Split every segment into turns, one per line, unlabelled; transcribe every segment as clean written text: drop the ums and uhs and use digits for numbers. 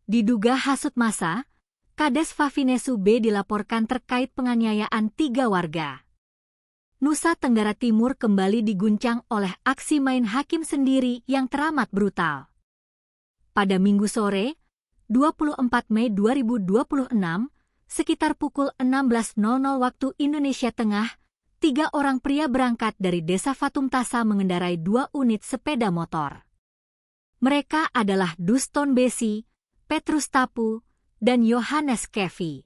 Diduga hasut massa, Kades Favinesu B dilaporkan terkait penganiayaan 3 warga. Nusa Tenggara Timur kembali diguncang oleh aksi main hakim sendiri yang teramat brutal. Pada Minggu sore, 24 Mei 2026, sekitar pukul 16.00 waktu Indonesia Tengah, 3 orang pria berangkat dari Desa Fatumtasa mengendarai 2 unit sepeda motor. Mereka adalah Duston Besi, Petrus Tapu, dan Yohanes Kevi.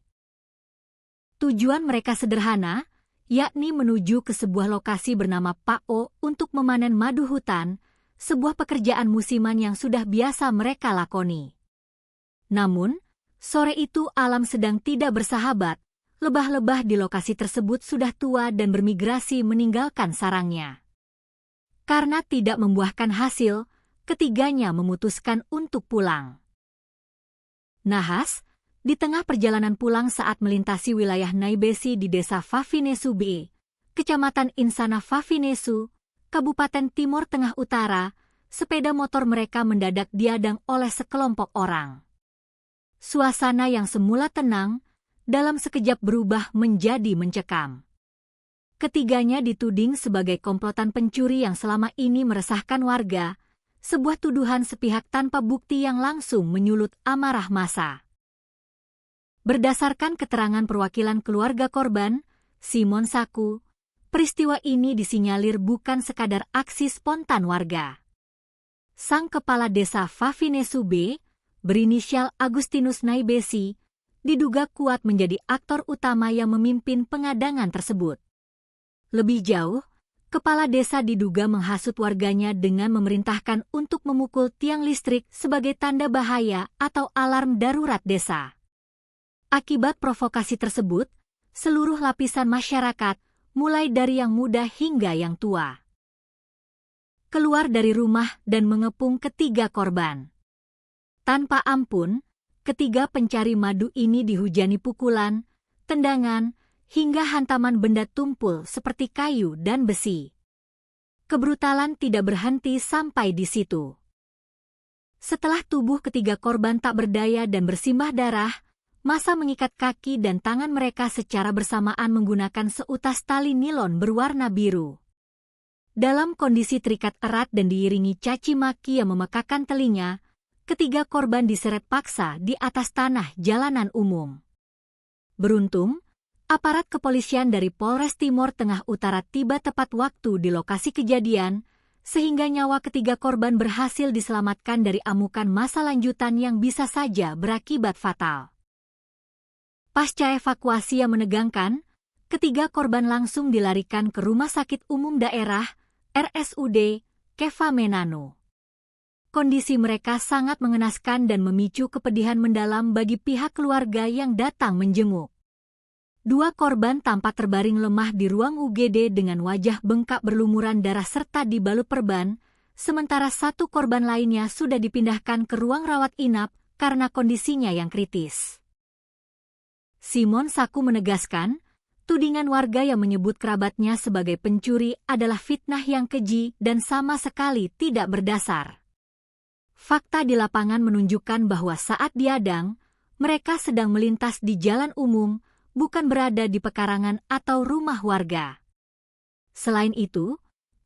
Tujuan mereka sederhana, yakni menuju ke sebuah lokasi bernama Pao untuk memanen madu hutan, sebuah pekerjaan musiman yang sudah biasa mereka lakoni. Namun, sore itu alam sedang tidak bersahabat, lebah-lebah di lokasi tersebut sudah tua dan bermigrasi meninggalkan sarangnya. Karena tidak membuahkan hasil, ketiganya memutuskan untuk pulang. Nahas, di tengah perjalanan pulang saat melintasi wilayah Naibesi di Desa Favinesu B, Kecamatan Insana Favinesu, Kabupaten Timor Tengah Utara, sepeda motor mereka mendadak diadang oleh sekelompok orang. Suasana yang semula tenang, dalam sekejap berubah menjadi mencekam. Ketiganya dituding sebagai komplotan pencuri yang selama ini meresahkan warga, sebuah tuduhan sepihak tanpa bukti yang langsung menyulut amarah massa. Berdasarkan keterangan perwakilan keluarga korban, Simon Saku, peristiwa ini disinyalir bukan sekadar aksi spontan warga. Sang kepala desa Favinesu B, berinisial Agustinus Naibesi, diduga kuat menjadi aktor utama yang memimpin pengadangan tersebut. Lebih jauh, kepala desa diduga menghasut warganya dengan memerintahkan untuk memukul tiang listrik sebagai tanda bahaya atau alarm darurat desa. Akibat provokasi tersebut, seluruh lapisan masyarakat, mulai dari yang muda hingga yang tua, keluar dari rumah dan mengepung ketiga korban. Tanpa ampun, ketiga pencari madu ini dihujani pukulan, tendangan, hingga hantaman benda tumpul seperti kayu dan besi. Kebrutalan tidak berhenti sampai di situ. Setelah tubuh ketiga korban tak berdaya dan bersimbah darah, massa mengikat kaki dan tangan mereka secara bersamaan menggunakan seutas tali nilon berwarna biru. Dalam kondisi terikat erat dan diiringi caci maki yang memekakan telinga, ketiga korban diseret paksa di atas tanah jalanan umum. Beruntung, aparat kepolisian dari Polres Timor Tengah Utara tiba tepat waktu di lokasi kejadian, sehingga nyawa ketiga korban berhasil diselamatkan dari amukan massa lanjutan yang bisa saja berakibat fatal. Pasca evakuasi yang menegangkan, ketiga korban langsung dilarikan ke Rumah Sakit Umum Daerah, RSUD, Keva Menano. Kondisi mereka sangat mengenaskan dan memicu kepedihan mendalam bagi pihak keluarga yang datang menjenguk. 2 korban tampak terbaring lemah di ruang UGD dengan wajah bengkak berlumuran darah serta dibalut perban, sementara 1 korban lainnya sudah dipindahkan ke ruang rawat inap karena kondisinya yang kritis. Simon Saku menegaskan, tudingan warga yang menyebut kerabatnya sebagai pencuri adalah fitnah yang keji dan sama sekali tidak berdasar. Fakta di lapangan menunjukkan bahwa saat diadang, mereka sedang melintas di jalan umum, bukan berada di pekarangan atau rumah warga. Selain itu,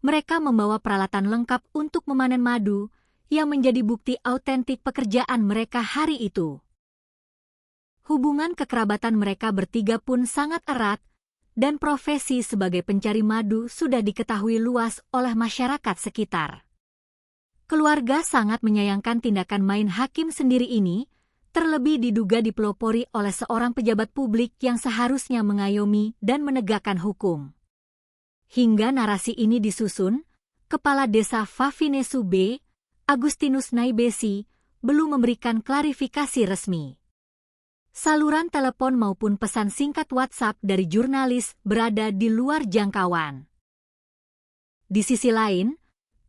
mereka membawa peralatan lengkap untuk memanen madu, yang menjadi bukti autentik pekerjaan mereka hari itu. Hubungan kekerabatan mereka bertiga pun sangat erat, dan profesi sebagai pencari madu sudah diketahui luas oleh masyarakat sekitar. Keluarga sangat menyayangkan tindakan main hakim sendiri ini, terlebih diduga dipelopori oleh seorang pejabat publik yang seharusnya mengayomi dan menegakkan hukum. Hingga narasi ini disusun, Kepala Desa Favinesu B, Agustinus Naibesi, belum memberikan klarifikasi resmi. Saluran telepon maupun pesan singkat WhatsApp dari jurnalis berada di luar jangkauan. Di sisi lain,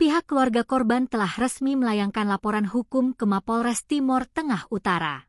pihak keluarga korban telah resmi melayangkan laporan hukum ke Mapolres Timor Tengah Utara.